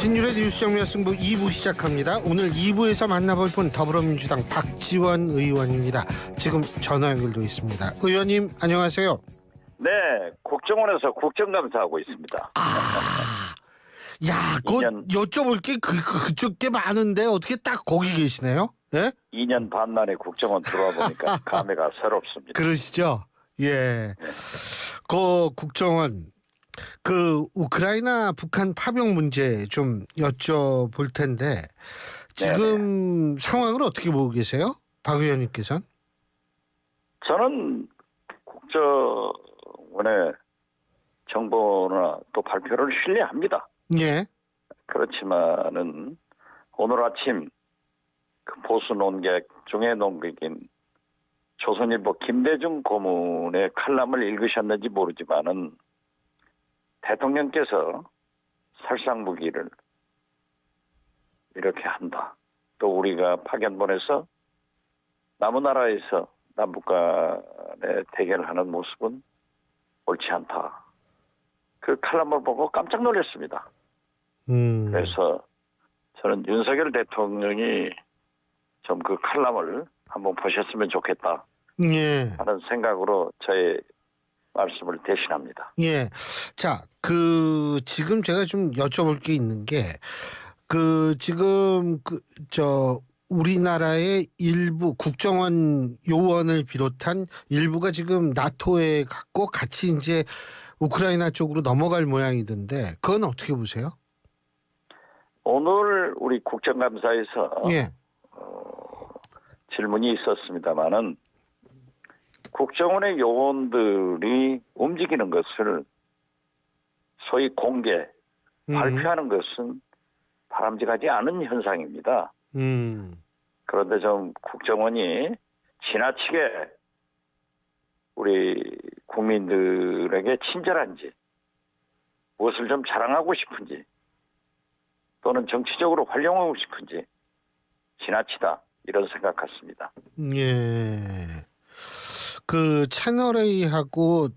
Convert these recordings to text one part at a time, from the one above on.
신율의 뉴스 정면 승부 2부 시작합니다. 오늘 2부에서 만나볼 분 더불어민주당 박지원 의원입니다. 지금 전화 연결도 있습니다. 의원님 안녕하세요. 네, 국정원에서 국정감사하고 있습니다. 야, 여쭤볼 게 그쪽 게 많은데 어떻게 딱 거기 계시네요? 예? 2년 반 만에 국정원 들어와 보니까 감회가 새롭습니다. 그러시죠? 예. 그 국정원 그 우크라이나 북한 파병 문제 좀 여쭤볼 텐데 지금 네네. 상황을 어떻게 보고 계세요? 박 의원님께서는? 저는 국정원의 정보나 또 발표를 신뢰합니다. 예. 그렇지만은 오늘 아침 그 보수 논객 중에 논객인 조선일보 김대중 고문의 칼럼을 읽으셨는지 모르지만은 대통령께서 살상무기를 이렇게 한다. 또 우리가 파견 보내서 남은 나라에서 남북 간의 대결하는 모습은 옳지 않다. 그 칼럼을 보고 깜짝 놀랐습니다. 그래서 저는 윤석열 대통령이 좀 그 칼럼을 한번 보셨으면 좋겠다. 예. 하는 생각으로 저의 말씀을 대신합니다. 예. 자, 지금 제가 좀 여쭤볼 게 있는 게, 지금, 우리나라의 일부 국정원 요원을 비롯한 일부가 지금 나토에 갔고 같이 이제 우크라이나 쪽으로 넘어갈 모양이던데, 그건 어떻게 보세요? 오늘 우리 국정감사에서 예. 질문이 있었습니다마는 국정원의 요원들이 움직이는 것을 소위 공개, 발표하는 것은 바람직하지 않은 현상입니다. 그런데 좀 국정원이 지나치게 우리 국민들에게 친절한지, 무엇을 좀 자랑하고 싶은지, 또는 정치적으로 활용하고 싶은지 지나치다 이런 생각 같습니다. 예. 그 채널A하고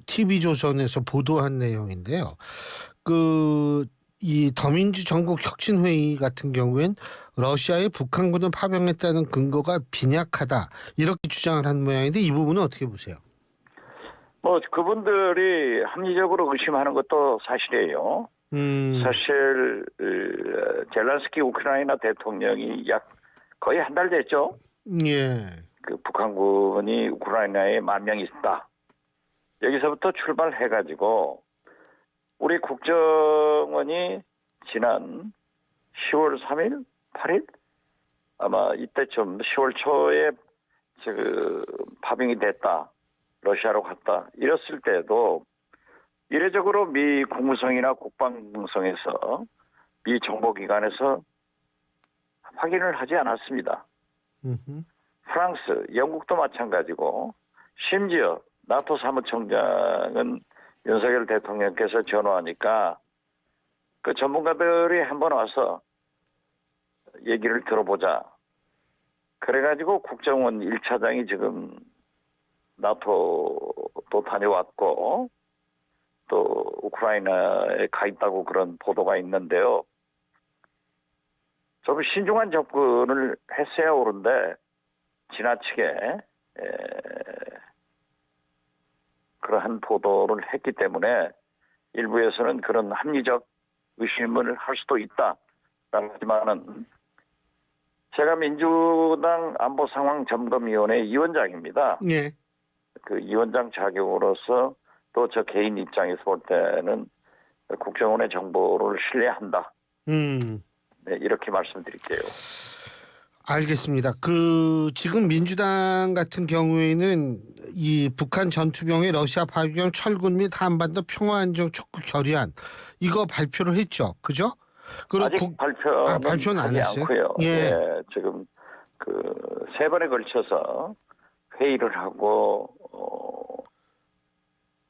TV조선에서 보도한 내용인데요. 이 더민주 전국혁신회의 같은 경우엔 러시아의 북한군을 파병했다는 근거가 빈약하다 이렇게 주장을 한 모양인데 이 부분은 어떻게 보세요? 그분들이 합리적으로 의심하는 것도 사실이에요. 사실 젤란스키 우크라이나 대통령이 거의 한 달 됐죠. 예. 그 북한군이 우크라이나에 10,000명 있다. 여기서부터 출발해가지고 우리 국정원이 지난 10월 3일, 8일 아마 이때쯤 10월 초에 파병이 됐다. 러시아로 갔다. 이랬을 때도 이례적으로 미 국무성이나 국방성에서 미 정보기관에서 확인을 하지 않았습니다. 프랑스, 영국도 마찬가지고 심지어 나토 사무총장은 윤석열 대통령께서 전화하니까 그 전문가들이 한번 와서 얘기를 들어보자. 그래가지고 국정원 1차장이 지금 나토도 다녀왔고 또 우크라이나에 가 있다고 그런 보도가 있는데요. 좀 신중한 접근을 했어야 옳은데 지나치게 그러한 보도를 했기 때문에 일부에서는 그런 합리적 의심을 할 수도 있다라고 하지만은 제가 민주당 안보상황점검위원회 위원장입니다. 예. 그 위원장 자격으로서 또 저 개인 입장에서 볼 때는 국정원의 정보를 신뢰한다. 네, 이렇게 말씀드릴게요. 알겠습니다. 지금 민주당 같은 경우에는 이 북한 전투병의 러시아 파병 철군 및 한반도 평화안정 촉구 결의안 이거 발표를 했죠, 그죠? 아직 발표는 안 했어요. 않고요. 예. 예, 지금 3번에 걸쳐서 회의를 하고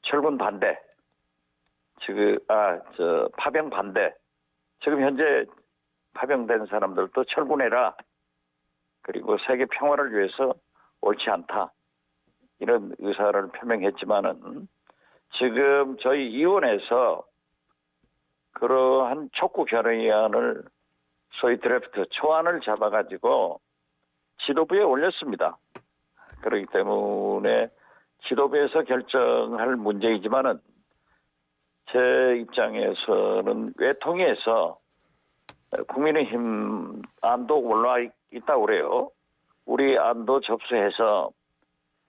철군 반대, 파병 반대. 지금 현재 파병된 사람들도 철군해라. 그리고 세계 평화를 위해서 옳지 않다. 이런 의사를 표명했지만은 지금 저희 의원에서 그러한 촉구 결의안을 소위 드래프트 초안을 잡아가지고 지도부에 올렸습니다. 그렇기 때문에 지도부에서 결정할 문제이지만은 제 입장에서는 외통위에서 국민의힘 안도 올라와 있다고 그래요. 우리 안도 접수해서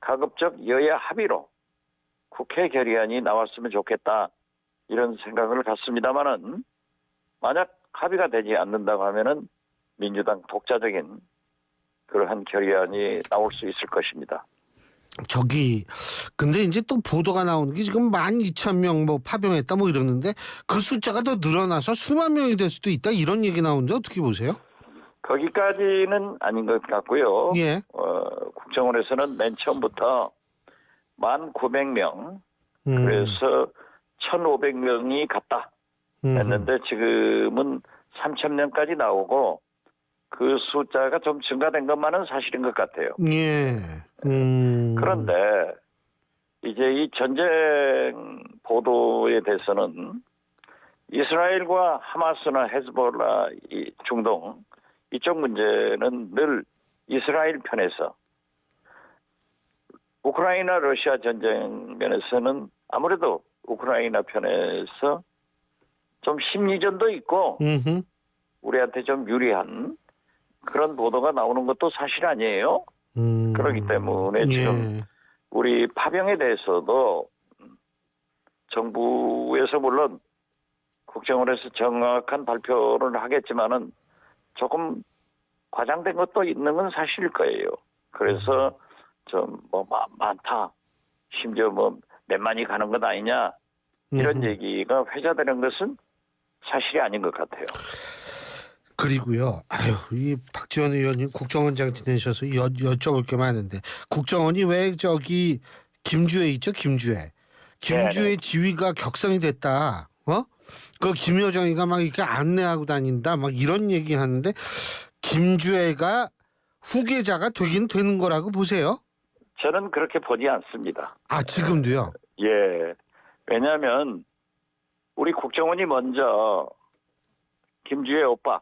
가급적 여야 합의로 국회 결의안이 나왔으면 좋겠다 이런 생각을 갖습니다만은 만약 합의가 되지 않는다고 하면은 민주당 독자적인 그러한 결의안이 나올 수 있을 것입니다. 근데 이제 또 보도가 나오는 게 지금 12,000명 뭐 파병했다 뭐 이러는데 그 숫자가 더 늘어나서 수만 명이 될 수도 있다 이런 얘기 나오는데 어떻게 보세요? 거기까지는 아닌 것 같고요. 예. 국정원에서는 맨 처음부터 1,900명 그래서 1,500명이 갔다 했는데 지금은 3,000명까지 나오고 그 숫자가 좀 증가된 것만은 사실인 것 같아요. 예. 그런데 이제 이 전쟁 보도에 대해서는 이스라엘과 하마스나 헤즈볼라 이 중동 이쪽 문제는 늘 이스라엘 편에서 우크라이나 러시아 전쟁 면에서는 아무래도 우크라이나 편에서 좀 심리전도 있고 우리한테 좀 유리한 그런 보도가 나오는 것도 사실 아니에요. 그렇기 때문에 지금 우리 파병에 대해서도 정부에서 물론 국정원에서 정확한 발표를 하겠지만은 조금 과장된 것도 있는 건 사실일 거예요. 그래서 좀 뭐 많다, 심지어 뭐 몇만이 가는 것 아니냐 이런 얘기가 회자되는 것은 사실이 아닌 것 같아요. 그리고요. 이 박지원 의원님 국정원장 지내셔서 여쭤볼 게 많은데 국정원이 왜 저기 김주혜 있죠? 김주혜 네네. 지위가 격상이 됐다. 그 김여정이가 막 이렇게 안내하고 다닌다. 막 이런 얘기 하는데 김주혜가 후계자가 되긴 되는 거라고 보세요? 저는 그렇게 보지 않습니다. 지금도요? 예. 왜냐하면 우리 국정원이 먼저 김주혜 오빠,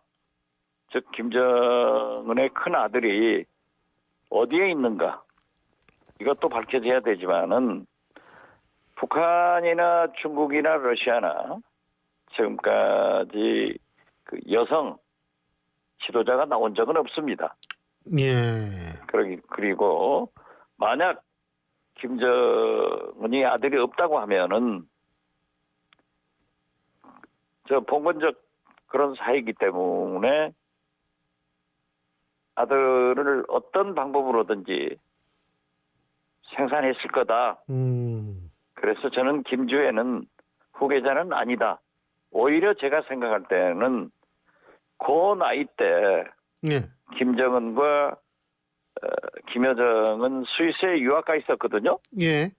즉 김정은의 큰 아들이 어디에 있는가 이것도 밝혀져야 되지만은 북한이나 중국이나 러시아나 지금까지 그 여성 지도자가 나온 적은 없습니다. 예. 그리고 만약 김정은이 아들이 없다고 하면은 저 봉건적 그런 사이기 때문에 아들을 어떤 방법으로든지 생산했을 거다. 그래서 저는 김주혜는 후계자는 아니다. 오히려 제가 생각할 때는 그 나이 때 김정은과 김여정은 스위스에 유학가 있었거든요. 예.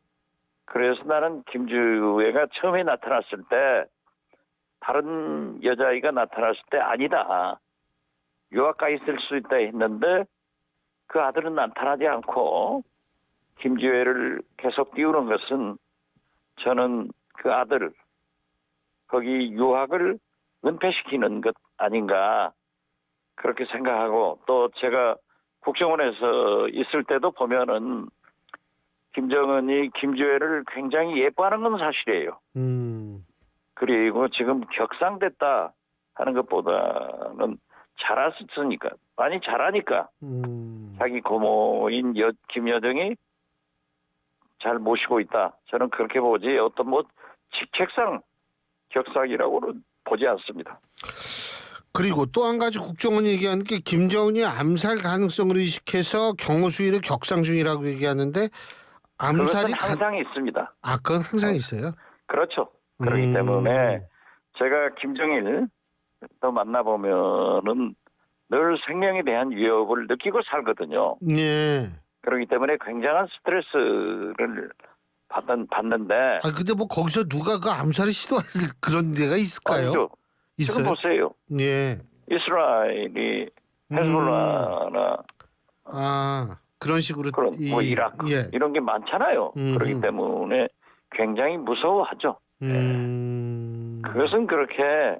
그래서 나는 김주혜가 처음에 나타났을 때 다른 여자아이가 나타났을 때 아니다. 유학가 있을 수 있다 했는데 그 아들은 나타나지 않고 김주혜를 계속 띄우는 것은 저는 그 아들 거기 유학을 은폐시키는 것 아닌가 그렇게 생각하고 또 제가 국정원에서 있을 때도 보면은 김정은이 김주혜를 굉장히 예뻐하는 건 사실이에요. 그리고 지금 격상됐다 하는 것보다는 잘했으니까 많이 잘하니까 자기 고모인 김여정이 잘 모시고 있다. 저는 그렇게 보지 어떤 뭐 직책상 격상이라고는 보지 않습니다. 그리고 또 한 가지 국정원이 얘기하는 게 김정은이 암살 가능성을 의식해서 경호 수위를 격상 중이라고 얘기하는데 암살이 그것은 항상 있습니다. 그건 항상 있어요? 그렇죠. 그렇기 때문에 제가 김정일 또 만나보면은 늘 생명에 대한 위협을 느끼고 살거든요. 예. 그렇기 때문에 굉장한 스트레스를 받는데. 근데 뭐 거기서 누가 그 암살을 시도할 그런 데가 있을까요? 아니죠. 있어요? 지금 보세요. 예. 이스라엘이 헤즈볼라나 그런 식으로 그런 뭐 이라크 이런 게 많잖아요. 그렇기 때문에 굉장히 무서워하죠. 그것은 그렇게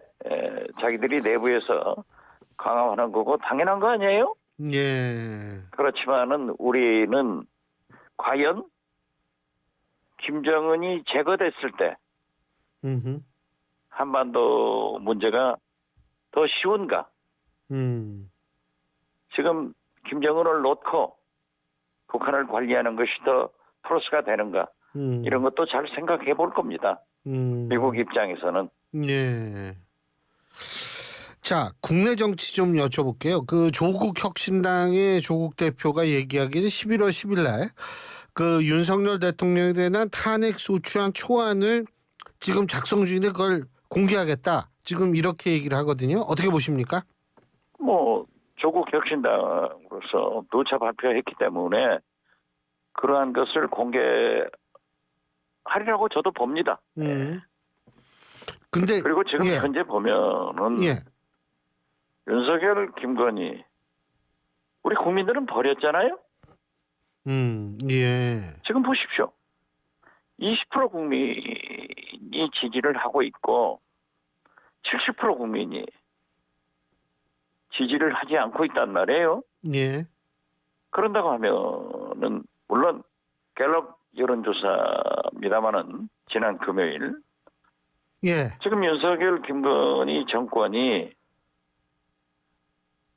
자기들이 내부에서 강화하는 거고 당연한 거 아니에요? 예. 그렇지만은 우리는 과연 김정은이 제거됐을 때 음흠. 한반도 문제가 더 쉬운가? 지금 김정은을 놓고 북한을 관리하는 것이 더 플러스가 되는가? 이런 것도 잘 생각해 볼 겁니다. 미국 입장에서는. 예. 자, 국내 정치 좀 여쭤볼게요. 그 조국 혁신당의 조국 대표가 얘기하기를 11월 10일 날 그 윤석열 대통령에 대한 탄핵 소추안 초안을 지금 작성 중인데 그걸 공개하겠다. 지금 이렇게 얘기를 하거든요. 어떻게 보십니까? 뭐 조국 혁신당으로서 누차 발표했기 때문에 그러한 것을 공개하리라고 저도 봅니다. 근데 그리고 지금 예. 현재 보면은 예. 윤석열, 김건희 우리 국민들은 버렸잖아요. 예. 지금 보십시오. 20% 국민이 지지를 하고 있고 70% 국민이 지지를 하지 않고 있단 말이에요. 예. 그런다고 하면은 물론 갤럽 여론조사입니다마는 지난 금요일 예. 지금 윤석열, 김건희 정권이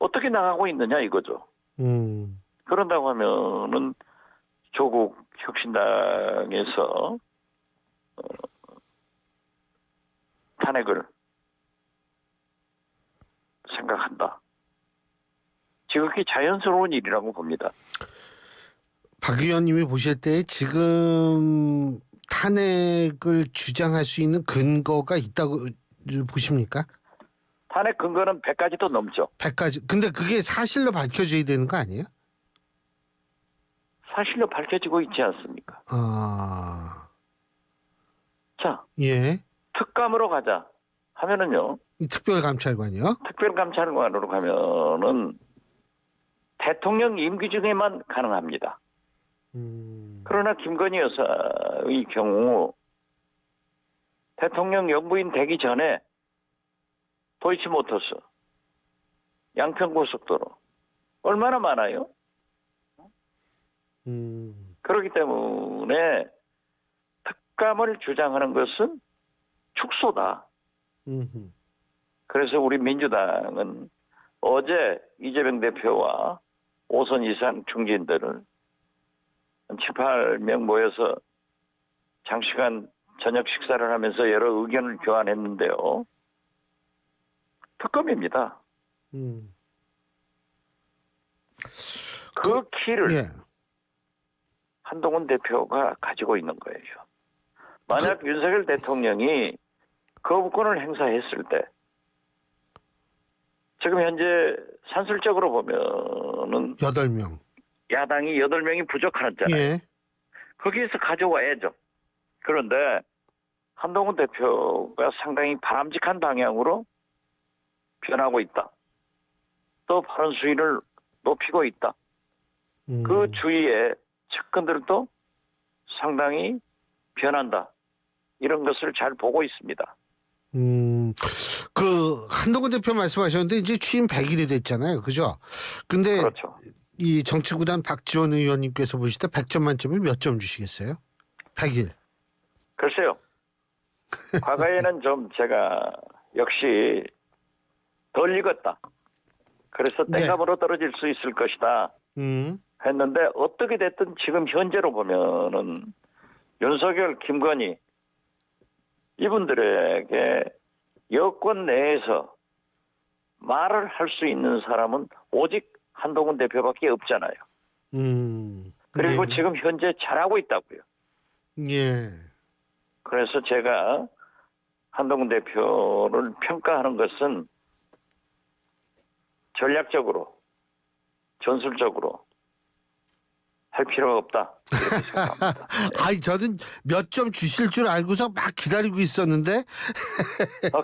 어떻게 나가고 있느냐 이거죠. 그런다고 하면은 조국 혁신당에서 탄핵을 생각한다. 지극히 자연스러운 일이라고 봅니다. 박 의원님이 보실 때 지금 탄핵을 주장할 수 있는 근거가 있다고 보십니까? 탄핵 근거는 100가지도 넘죠. 100가지. 근데 그게 사실로 밝혀져야 되는 거 아니에요? 사실로 밝혀지고 있지 않습니까? 자, 예. 특감으로 가자 하면은요. 특별감찰관이요? 특별감찰관으로 가면은 대통령 임기 중에만 가능합니다. 그러나 김건희 여사의 경우 대통령 영부인 되기 전에 도이치모터스, 양평고속도로 얼마나 많아요? 그렇기 때문에 특감을 주장하는 것은 축소다. 그래서 우리 민주당은 어제 이재명 대표와 5선 이상 중진들을 7, 8명 모여서 장시간 저녁 식사를 하면서 여러 의견을 교환했는데요. 특검입니다. 그 키를 예. 한동훈 대표가 가지고 있는 거예요. 만약 윤석열 대통령이 거부권을 행사했을 때 지금 현재 산술적으로 보면은 8명. 야당이 8명이 부족하잖아요. 예. 거기에서 가져와야죠. 그런데 한동훈 대표가 상당히 바람직한 방향으로 변하고 있다. 또 발언 수위를 높이고 있다. 그 주위의 측근들도 상당히 변한다. 이런 것을 잘 보고 있습니다. 그 한동훈 대표 말씀하셨는데 이제 취임 100일이 됐잖아요. 그죠? 근데 그렇죠. 이 정치구단 박지원 의원님께서 보실 때 100점 만점에 몇 점 주시겠어요? 100일. 글쎄요. 과거에는 좀 제가 역시 덜 익었다. 그래서 땡감으로 떨어질 수 있을 것이다. 했는데 어떻게 됐든 지금 현재로 보면은 윤석열, 김건희 이분들에게 여권 내에서 말을 할 수 있는 사람은 오직 한동훈 대표밖에 없잖아요. 그리고 예. 지금 현재 잘하고 있다고요. 예. 그래서 제가 한동훈 대표를 평가하는 것은 전략적으로, 전술적으로 할 필요가 없다. 이렇게 생각합니다. 아니 저는 몇 점 주실 줄 알고서 막 기다리고 있었는데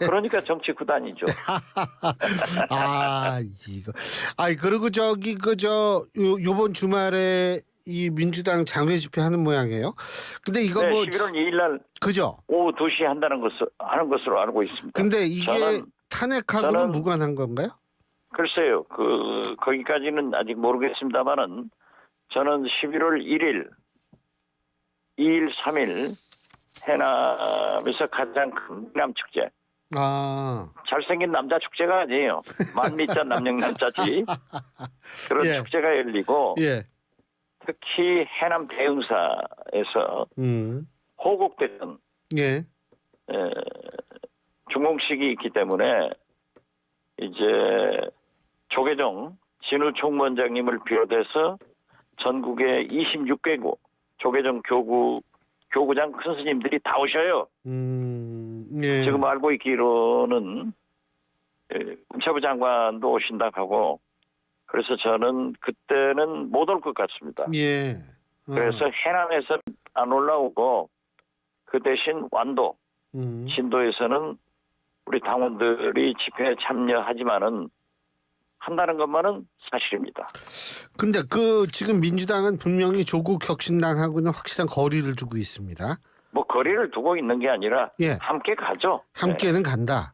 그러니까 정치 구단이죠. 아 이거 아니 그리고 저기 요번 주말에 이 민주당 장외 집회 하는 모양이에요. 근데 이거 네, 뭐 11월 2일 날 그죠? 오후 2시에 하는 것으로 알고 있습니다. 근데 이게 탄핵하고는 저는 무관한 건가요? 글쎄요. 거기까지는 아직 모르겠습니다만은 저는 11월 1일, 2일, 3일 해남에서 가장 큰 해남 축제. 아, 잘생긴 남자 축제가 아니에요. 만미자 남영남자지. 그런 예. 축제가 열리고 예. 특히 해남 대흥사에서 호국대전 예. 중공식이 있기 때문에 이제 조계종 진우 총무원장님을 비롯해서 전국의 26개국 조계종 교구장 큰 스님들이 다 오셔요. 예. 지금 알고 있기로는 문체부 장관도 오신다고 하고 그래서 저는 그때는 못 올 것 같습니다. 예. 그래서 해남에서 안 올라오고 그 대신 완도, 신도에서는 우리 당원들이 집회에 참여하지만은 한다는 것만은 사실입니다. 근데 지금 민주당은 분명히 조국 혁신당하고는 확실한 거리를 두고 있습니다. 뭐 거리를 두고 있는 게 아니라 예. 함께 가죠. 함께는 간다.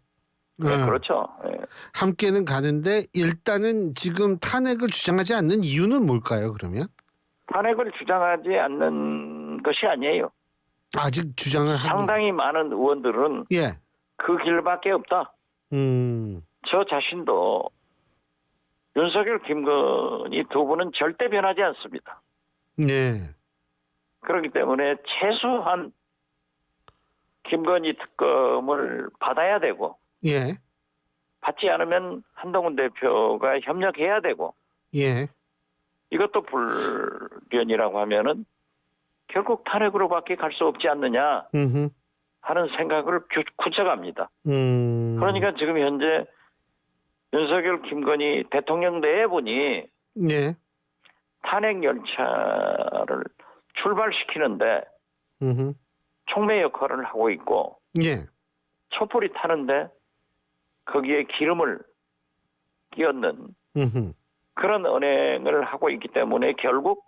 네, 그렇죠. 네. 함께는 가는데 일단은 지금 탄핵을 주장하지 않는 이유는 뭘까요? 그러면 탄핵을 주장하지 않는 것이 아니에요. 아직 주장을 하고 상당히 많은 의원들은 예. 그 길밖에 없다. 저 자신도 윤석열, 김건희 두 분은 절대 변하지 않습니다. 예. 그렇기 때문에 최소한 김건희 특검을 받아야 되고 예. 받지 않으면 한동훈 대표가 협력해야 되고 예. 이것도 불변이라고 하면은 결국 탄핵으로밖에 갈 수 없지 않느냐 하는 생각을 굳혀갑니다. 그러니까 지금 현재 윤석열, 김건희 대통령 내분이 예. 탄핵 열차를 출발시키는데 촉매 역할을 하고 있고 예. 촛불이 타는데 거기에 기름을 끼얹는 그런 언행을 하고 있기 때문에 결국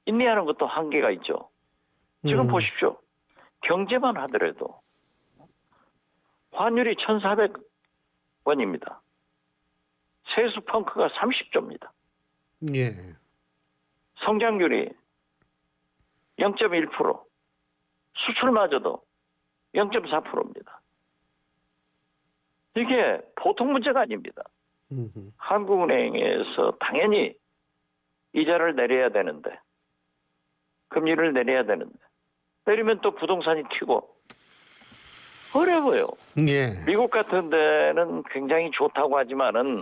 인내하는 것도 한계가 있죠. 지금 보십시오. 경제만 하더라도 환율이 1,400원입니다. 세수 펑크가 30조입니다. 예. 성장률이 0.1%, 수출마저도 0.4%입니다. 이게 보통 문제가 아닙니다. 한국은행에서 당연히 이자를 내려야 되는데, 금리를 내려야 되는데, 내리면 또 부동산이 튀고 어려워요. 예. 미국 같은 데는 굉장히 좋다고 하지만은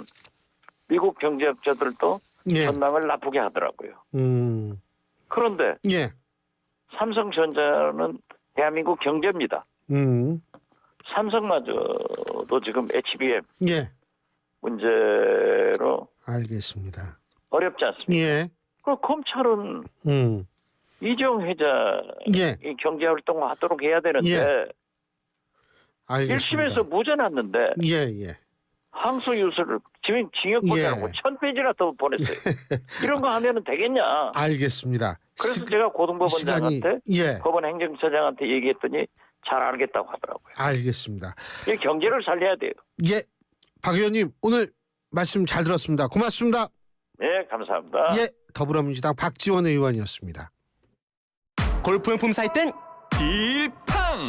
미국 경제학자들도 예. 전망을 나쁘게 하더라고요. 그런데 예. 삼성전자는 대한민국 경제입니다. 삼성마저도 지금 HBM 예. 문제로 알겠습니다. 어렵지 않습니까? 예. 그 검찰은 이재용 회장이 예. 경제 활동을 하도록 해야 되는데 예. 알겠습니다. 1심에서 무죄 났는데 예, 예. 항소 유서를 징역 보자고 예. 1000페이지나 더 보냈어요. 이런 거 하면은 되겠냐? 알겠습니다. 그래서 제가 고등법원장한테 예. 법원 행정처장한테 얘기했더니 잘 알겠다고 하더라고요. 알겠습니다. 이 경제를 살려야 돼요. 예. 박 의원님 오늘 말씀 잘 들었습니다. 고맙습니다. 네, 감사합니다. 예. 더불어민주당 박지원 의원이었습니다. 골프용품 살 땐 딜